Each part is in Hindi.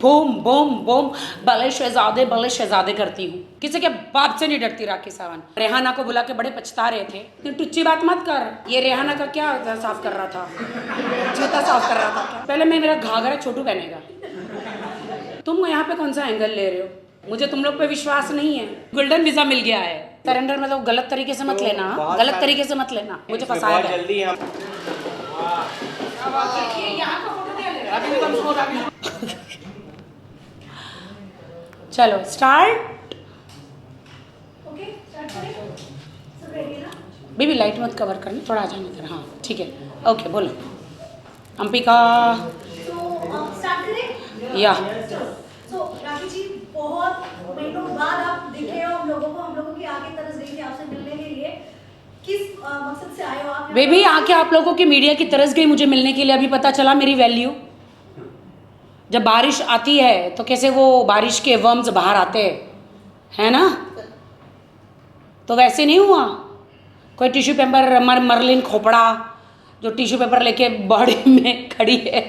बूम बूम बूम भले शहजादे करती हूँ। किसी के बाप से नहीं डरती राखी सावंत। रेहाना को बुला के बड़े पछता रहे थे। तुम टुच्ची बात मत कर। ये रेहाना का क्या साफ कर रहा था, जूता साफ कर रहा था क्या? पहले मैं मेरा घाघरा छोटू पहनेगा। तुम यहाँ पे कौन सा एंगल ले रहे हो? मुझे तुम लोग पे विश्वास नहीं है। गोल्डन वीजा मिल गया है। सरेंडर मतलब गलत तरीके से मत लेना, गलत तरीके से मत लेना, मुझे फंसाया गया। चलो स्टार्ट। बेबी लाइट मत कवर करना, थोड़ा आ जाने दे। हाँ ठीक है, ओके बोलो अंबिका। या राखी जी, बहुत महीनों बाद आप दिखे हो हम लोगों की आंखें तरस गई थी आपसे मिलने के लिए। किस मकसद से आए हो आप? बेबी आके आप लोगों की मीडिया की तरस गई मुझे मिलने के लिए। अभी पता चला मेरी वैल्यू। जब बारिश आती है तो कैसे वो बारिश के वर्म्स बाहर आते हैं ना, तो वैसे नहीं हुआ। कोई टिश्यू पेपर मरलिन खोपड़ा जो टिश्यू पेपर लेके बॉडी में खड़ी है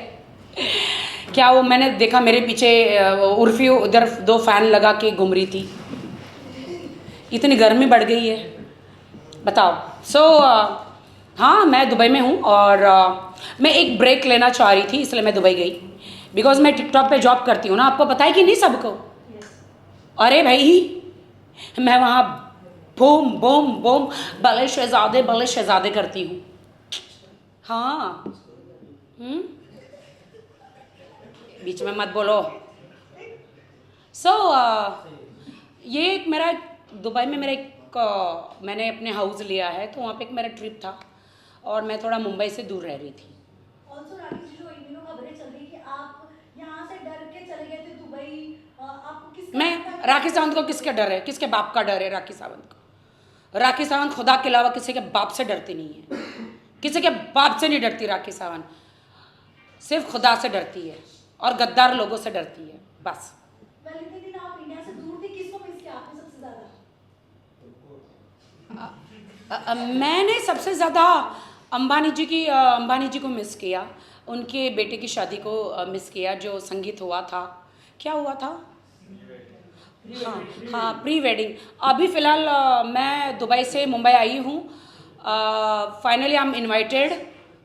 क्या? वो मैंने देखा मेरे पीछे उर्फी उधर 2 फैन लगा के घूम रही थी। इतनी गर्मी बढ़ गई है, बताओ। हाँ मैं दुबई में हूँ और मैं एक ब्रेक लेना चाह रही थी, इसलिए मैं दुबई गई। बिकॉज मैं टिकटॉक पे जॉब करती हूँ ना, आपको पता है कि नहीं सबको? अरे भाई मैं वहाँ बूम बूम बूम भले शहजादे करती हूँ। हाँ बीच में मत बोलो। ये एक मेरा दुबई में मेरा मैंने अपने हाउस लिया है, तो वहाँ पे एक मेरा ट्रिप था और मैं थोड़ा मुंबई से दूर रह रही थी। ऑल्सो राखी जी, जो इन दिनों खबरें चल रही कि आप यहाँ से डर के चले गए थे दुबई। आपको किस मैं राखी सावंत को किसका डर है? किसके बाप का डर है राखी सावंत को? राखी सावंत खुदा के अलावा किसी के बाप से डरती नहीं है। किसी के बाप से नहीं डरती राखी सावंत, सिर्फ खुदा से डरती है और गद्दार लोगों से डरती है, बस। इतने दिन आप इंडिया से दूर थी, किसको मिस किया आपने सबसे ज्यादा? मैंने सबसे ज़्यादा अंबानी जी को मिस किया। उनके बेटे की शादी को मिस किया, जो संगीत हुआ था। क्या हुआ था? हाँ प्री वेडिंग। अभी फ़िलहाल मैं दुबई से मुंबई आई हूँ। Finally I am invited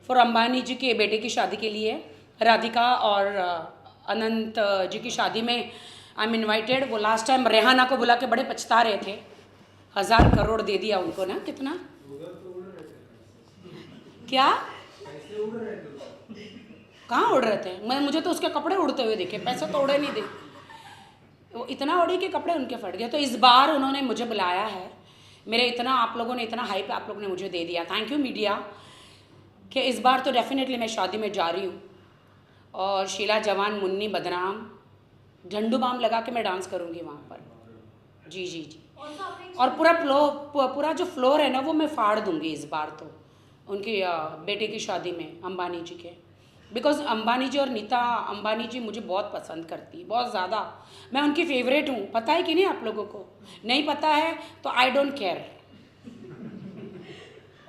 for Ambani ji के बेटे की शादी के लिए। राधिका और अनंत जी की शादी में आई एम इन्वाइटेड। वो लास्ट टाइम रेहाना को बुला के बड़े पछता रहे थे। 1000 करोड़ दे दिया उनको ना। कितना? क्या? कहाँ उड़ रहे थे? मुझे तो उसके कपड़े उड़ते हुए दिखे, पैसे तो उड़े नहीं दे। वो इतना उड़ी कि कपड़े उनके फट गए। तो इस बार उन्होंने मुझे बुलाया है। मेरे इतना आप लोगों ने इतना हाइप आप लोगों ने मुझे दे दिया, थैंक यू मीडिया, कि इस बार तो डेफिनेटली मैं शादी में जा रही हूँ। और शीला जवान, मुन्नी बदनाम, झंडू बाम लगा के मैं डांस करूँगी वहाँ पर। जी जी जी। और पूरा जो फ्लोर है ना वो मैं फाड़ दूँगी इस बार तो उनकी बेटे की शादी में, अंबानी जी के। बिकॉज अंबानी जी और नीता अंबानी जी मुझे बहुत पसंद करती है, बहुत ज़्यादा। मैं उनकी फेवरेट हूँ, पता है कि नहीं आप लोगों को? नहीं पता है तो आई डोंट केयर।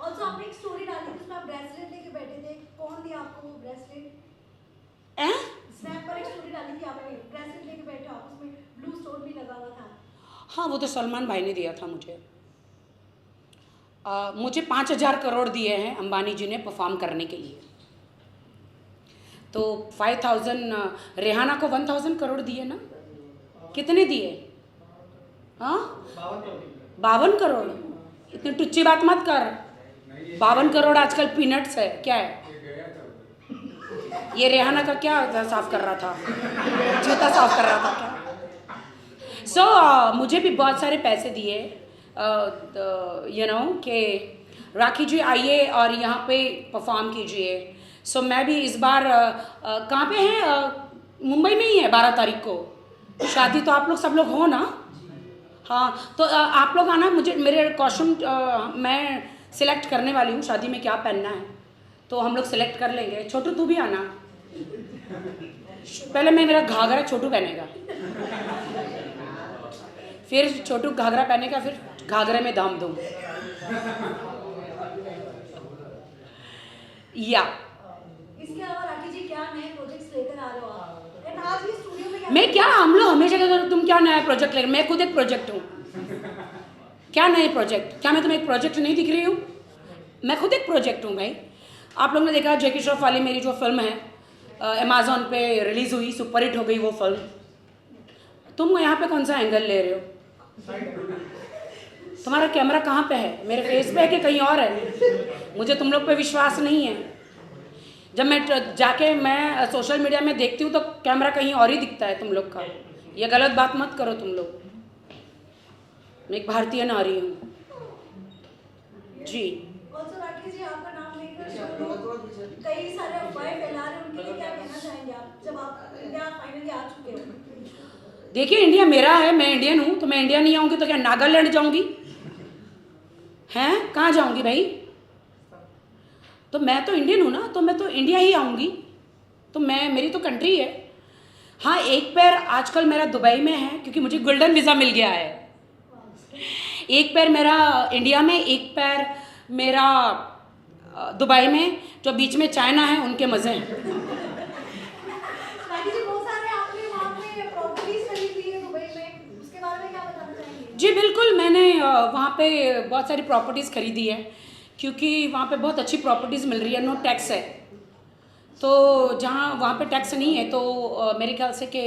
ऑल्सो आपने एक स्टोरी डाली थी उसमें आप ब्रेसलेट लेके बैठे थे, कौन दिया आपको वो ब्रेसलेट? स्नैप पर एक स्टोरी डाली थी आपने, ब्रेसलेट लेके बैठे आप, उसमें ब्लू स्टोन भी लगा हुआ था। हाँ वो तो सलमान भाई ने दिया था मुझे। मुझे 5000 करोड़ दिए हैं अंबानी जी ने परफॉर्म करने के लिए। तो 5000 रेहाना को 1000 करोड़ दिए ना? कितने दिए? हाँ 52 करोड़। इतनी टुच्ची बात मत कर। 52 करोड़ आजकल पीनट्स है क्या है? ये रेहाना का क्या साफ कर रहा था, जूता साफ कर रहा था क्या? मुझे भी बहुत सारे पैसे दिए, यू नो कि राखी जी आइए और यहाँ पे परफॉर्म कीजिए। मैं भी इस बार कहाँ पे हैं? मुंबई में ही है 12 तारीख को शादी। तो आप लोग सब लोग हो ना? हाँ तो आप लोग आना। मुझे मेरे कॉस्ट्यूम मैं सिलेक्ट करने वाली हूँ, शादी में क्या पहनना है तो हम लोग सिलेक्ट कर लेंगे। छोटू तू भी आना। पहले मैं मेरा घाघरा छोटू पहनेगा, फिर छोटू घाघरा पहनेगा, फिर घाघरे में दाम दूँ। या इसके अलावा राखी जी क्या नए प्रोजेक्ट्स लेकर आ रहे हो आप? एंड आज ये स्टूडियो में मैं क्या, हम लोग हमेशा कहते हैं तुम क्या नया प्रोजेक्ट ले, मैं खुद एक प्रोजेक्ट हूँ। क्या नए प्रोजेक्ट, क्या मैं तुम्हें एक प्रोजेक्ट नहीं दिख रही हूँ? मैं खुद एक प्रोजेक्ट हूँ भाई। आप लोगों ने देखा जैकी श्रॉफ वाली मेरी जो फिल्म है, अमेजोन पे रिलीज हुई, सुपरहिट हो गई वो फिल्म। तुम यहाँ पे कौन सा एंगल ले रहे हो? तुम्हारा कैमरा कहाँ पे है? मेरे फेस पे है कि कहीं और है? मुझे तुम लोग पे विश्वास नहीं है। जब मैं जाके मैं सोशल मीडिया में देखती हूँ तो कैमरा कहीं और ही दिखता है तुम लोग का। ये गलत बात मत करो तुम लोग। मैं एक भारतीय नारी हूँ जी। Also, राकेश जी, आपका नाम लेकर जो लोग कई सारे अफवाहें फैला रहे हैं, उनके लिए क्या कहना चाहेंगे आप, जब आप इंडिया फाइनली आ चुके हो? देखिए, इंडिया मेरा है, मैं इंडियन हूँ, तो मैं इंडिया नहीं आऊँगी तो क्या नागालैंड जाऊँगी? हैं, कहाँ जाऊँगी भाई? तो मैं तो इंडियन हूँ ना, तो मैं तो इंडिया ही आऊँगी। तो मैं, मेरी तो कंट्री है। हाँ, एक पैर आजकल मेरा दुबई में है क्योंकि मुझे गोल्डन वीज़ा मिल गया है। एक पैर मेरा इंडिया में, एक पैर मेरा दुबई में, जो बीच में चाइना है उनके मज़े हैं। राकेश जी, बहुत सारे आपने वहाँ पे प्रॉपर्टीज खरीद ली है दुबई में, उसके बारे में क्या बताना चाहेंगे? जी बिल्कुल, मैंने वहाँ पे बहुत सारी प्रॉपर्टीज़ खरीदी है क्योंकि वहाँ पे बहुत अच्छी प्रॉपर्टीज़ मिल रही है, नो टैक्स है। तो जहाँ वहाँ पे टैक्स नहीं है तो मेरे ख्याल से कि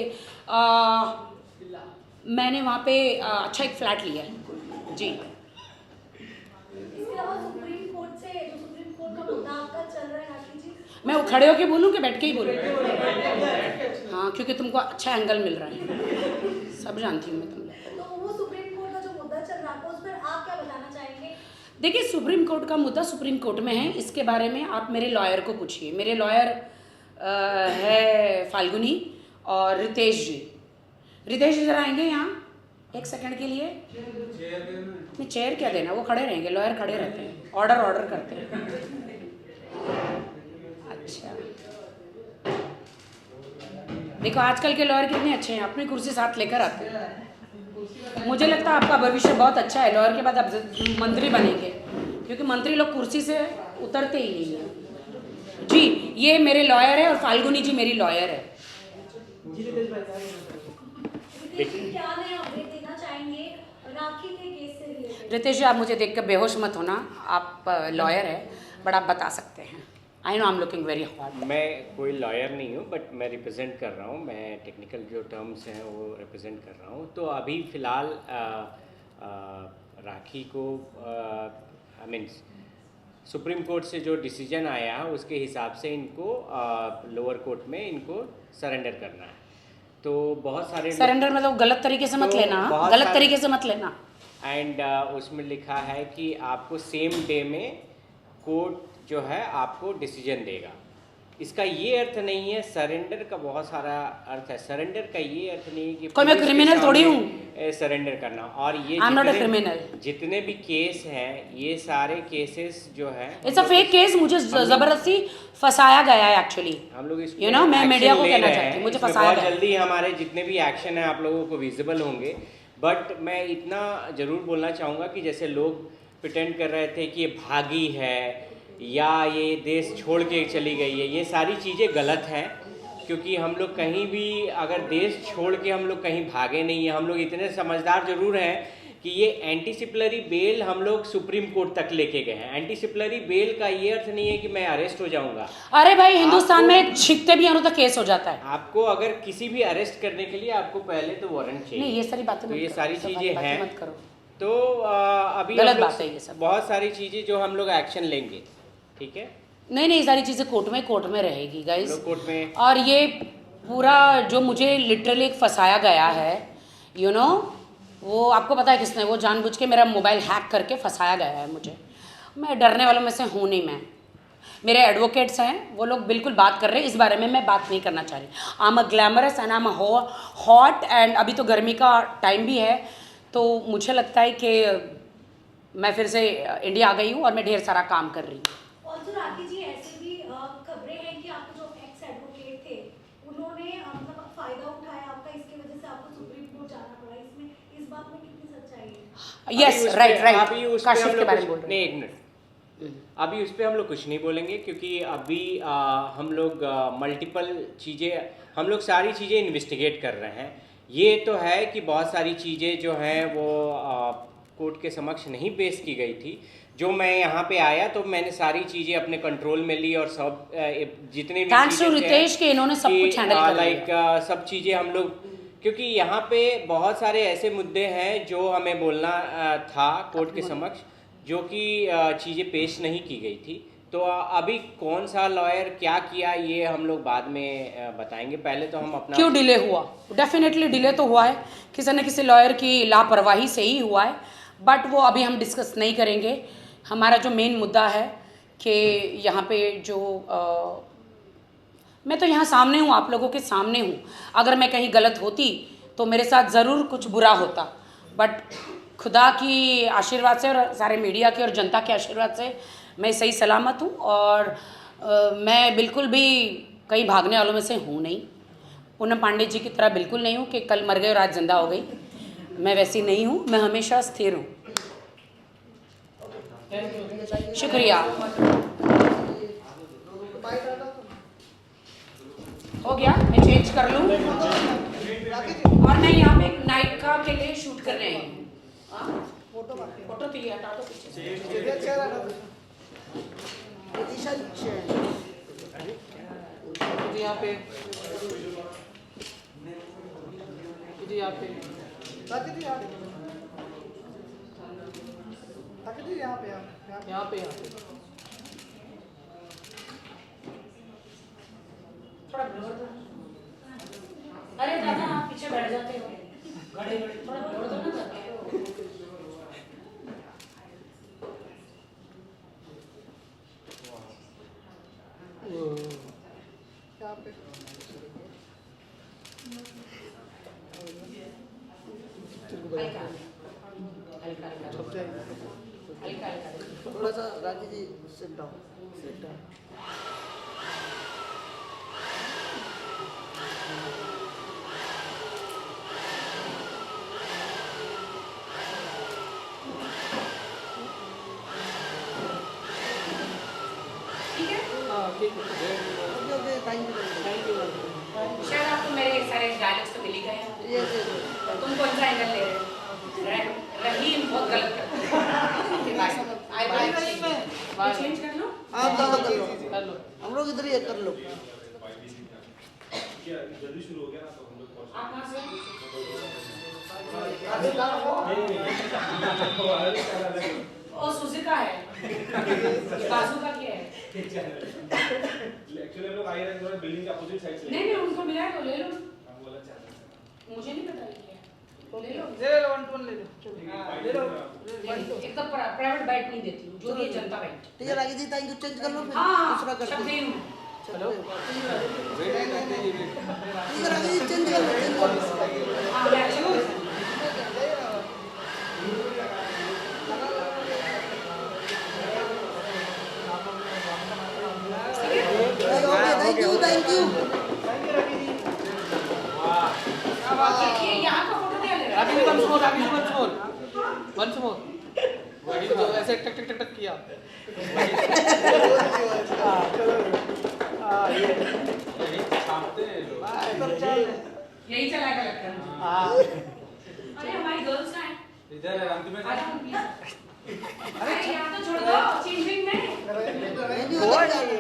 मैंने वहाँ पे अच्छा एक फ्लैट लिया है जी। इसके अलावा सुप्रीम कोर्ट से, जो सुप्रीम कोर्ट का मुद्दा आपका चल रहा है राकेश जी, मैं वो खड़े होके बोलूँ कि बैठ के ही बोलूँ? हाँ, क्योंकि तुमको अच्छा एंगल मिल रहा है, सब जानती हूँ मैं तुम लोग। तो वो सुप्रीम कोर्ट का जो मुद्दा चल रहा है उस पर आप क्या बताना चाहेंगे? देखिए, सुप्रीम कोर्ट का मुद्दा सुप्रीम कोर्ट में है, इसके बारे में आप मेरे लॉयर को पूछिए। मेरे लॉयर है फाल्गुनी और रितेश जी। रितेश जी ज़रा आएंगे यहाँ एक सेकंड के लिए? नहीं, चेयर क्या देना, वो खड़े रहेंगे, लॉयर खड़े रहते हैं, ऑर्डर करते हैं। अच्छा, देखो आजकल के लॉयर कितने अच्छे हैं, अपनी कुर्सी साथ लेकर आते हैं। मुझे लगता है आपका भविष्य बहुत अच्छा है, लॉयर के बाद आप मंत्री बनेंगे, क्योंकि मंत्री लोग कुर्सी से उतरते ही नहीं हैं। जी, ये मेरे लॉयर है और फाल्गुनी जी मेरी लॉयर है। क्या नया अपडेट देना चाहेंगे राखी के केस से रिलेटेड? रितेश जी, आप मुझे देख कर बेहोश मत होना, आप लॉयर है, बट आप बता सकते हैं। I know I am looking very hot. मैं कोई लॉयर नहीं हूँ, बट मैं रिप्रेजेंट कर रहा हूँ, मैं टेक्निकल जो टर्म्स हैं वो रिप्रेजेंट कर रहा हूँ। तो अभी फ़िलहाल राखी को आई मीन्स सुप्रीम कोर्ट से जो डिसीजन आया है उसके हिसाब से इनको लोअर कोर्ट में इनको सरेंडर करना है। तो बहुत सारे सरेंडर मतलब गलत तरीके से मत लेना, गलत तरीके से मत लेना। एंड उसमें लिखा है कि आपको सेम डे में कोर्ट जो है आपको डिसीजन देगा। इसका ये अर्थ नहीं है, सरेंडर का बहुत सारा अर्थ है। सरेंडर का ये अर्थ नहीं है कि कोई मैं क्रिमिनल थोड़ी हूँ सरेंडर करना। और ये I am not a criminal. जितने भी केस हैं, ये सारे केसेस जो हैं, इट्स अ फेक केस, मुझे जबरदस्ती फंसाया गया है एक्चुअली। हम लोग इस यू नो, मैं मीडिया को कहना चाहती हूँ, मुझे फंसाया बहुत गया। जल्दी हमारे जितने भी एक्शन है आप लोगों को विजिबल होंगे। बट मैं इतना ज़रूर बोलना चाहूँगा कि जैसे लोग प्रिटेंड कर रहे थे कि ये भागी है या ये देश छोड़ के चली गई है, ये सारी चीज़ें गलत हैं। क्योंकि हम लोग कहीं भी अगर देश छोड़ के हम लोग कहीं भागे नहीं है। हम लोग इतने समझदार जरूर हैं कि ये एंटीसिपलरी बेल हम लोग सुप्रीम कोर्ट तक लेके गए हैं। एंटीसिपलरी बेल का ये अर्थ नहीं है कि मैं अरेस्ट हो जाऊंगा। अरे भाई, हिंदुस्तान में छिकते भी हैं तो केस हो जाता है। आपको अगर किसी भी अरेस्ट करने के लिए आपको पहले तो वारंट चाहिए। नहीं, ये सारी बातें तो मत ये करो, सारी चीज़ें हैं। मत करो। तो अभी गलत हम लोग बात है ये सब। बहुत सारी चीज़ें जो हम लोग एक्शन लेंगे, ठीक है। नहीं, सारी चीज़ें कोर्ट में रहेगी गाइस। कोर्ट में और ये पूरा जो मुझे लिटरली एक फंसाया गया है, यू नो, वो आपको पता है किसने, वो जानबूझ के मेरा मोबाइल हैक करके फंसाया गया है मुझे। मैं डरने वालों में से हूँ नहीं। मैं, मेरे एडवोकेट्स हैं, वो लोग बिल्कुल बात कर रहे हैं, इस बारे में मैं बात नहीं करना चाह रही। I am a glamorous and I am a hot and अभी तो गर्मी का टाइम भी है, तो मुझे लगता है कि मैं फिर से इंडिया आ गई हूँ और मैं ढेर सारा काम कर रही हूँ। ऑल्सो राखी जी, ऐसे भी खबरें हैं कि आपके जो एक्स एडवोकेट थे उन्होंने मतलब फायदा उठाया आपका, इसकी वजह से आपको सुप्रीम कोर्ट जाना पड़ा। इसमें इस बात में कितनी सच्चाई है? यस, राइट, अभी उस पे काशिफ हम के लोग बारे में बोल रहे नहीं, एक मिनट, अभी उस पर हम लोग कुछ नहीं बोलेंगे, क्योंकि अभी हम लोग मल्टीपल चीज़ें, हम लोग सारी चीज़ें इन्वेस्टिगेट कर रहे हैं। ये तो है कि बहुत सारी चीज़ें जो हैं वो कोर्ट के समक्ष नहीं पेश की गई थी। जो मैं यहाँ पे आया तो मैंने सारी चीज़ें अपने कंट्रोल में ली, और सब जितने भी थैंक्स टू रितेश के इन्होंने सब कुछ हैंडल कर लिया। लाइक सब चीज़ें हम लोग, क्योंकि यहाँ पे बहुत सारे ऐसे मुद्दे हैं जो हमें बोलना था कोर्ट के समक्ष, जो कि चीज़ें पेश नहीं की गई थी। तो अभी कौन सा लॉयर क्या किया ये हम लोग बाद में बताएंगे। पहले तो हम अपना क्यों डिले हुआ, डेफिनेटली डिले तो हुआ है, किसी न किसी लॉयर की लापरवाही से ही हुआ है, बट वो अभी हम डिस्कस नहीं करेंगे। हमारा जो मेन मुद्दा है कि यहाँ पे जो मैं तो यहाँ सामने हूँ, आप लोगों के सामने हूँ। अगर मैं कहीं गलत होती तो मेरे साथ ज़रूर कुछ बुरा होता, बट खुदा की आशीर्वाद से और सारे मीडिया के और जनता के आशीर्वाद से मैं सही सलामत हूँ। और मैं बिल्कुल भी कहीं भागने वालों में से हूँ नहीं। पूनम पांडे जी की तरह बिल्कुल नहीं हूँ कि कल मर गए और आज जिंदा हो गई। मैं वैसी नहीं हूँ, मैं हमेशा स्थिर हूँ। शुक्रिया। हो गया, मैं चेंज कर लूँ। और मैं यहाँ पे एक नाइट का के लिए शूट करने आई हूँ। फोटो तो ये हटा दो पीछे। यहाँ पे यहाँ पे यहाँ पे थोड़ा अरे दादा आप पीछे बैठ जाते हो, घड़े घड़े थोड़ा दौड़ दो ना करके। थोड़ा सा राजी जी सिट डाउन। ठीक है, हाँ ठीक है, ओके थैंक यू। शायद आपको मेरे सारे डायलॉग्स तो मिल ही गए हैं। तुम कौन सा एंगल ले रहे हो? रहीम बहुत गलत करते हैं। बाय चेंज कर लो। हाँ कर लो, हम लोग इधर ही कर लो। जल्दी शुरू हो गया ना, तो हम लोग आप कहाँ से? ओ सुजुका है, बाजू का क्या है? एक्चुअली हम लोग आए रहे थे बिल्डिंग के अपोजिट साइड से। नहीं उनको मिला है तो ले लो। हम बोला चाहते मुझे नहीं पता ये तो ले लो। ले लो 1 ले लो, ले लो। एक तो प्राइवेट बाइट नहीं देती हूँ, जो भी जनता बाइट। ठीक है रागी जी, थैंक यू। चेंज कर लो फिर हाँ दूसरा करते शब्द हैं। ही हूँ। हेलो ठीक है रागी जी, चेंज कर लो। हाँ मैं चलो। Thank you. ये यहाँ का फोटो क्या ले रहा है? रागी जी once more। वही तो ऐसे टक टक टक टक किया। यही चलाएगा लगता है। अरे हमारी गर्ल्स कहाँ हैं? इधर अंत में आ जाओ प्लीज। अरे यहाँ तो छोड़ दो, चेंजिंग में। हो जाएगी।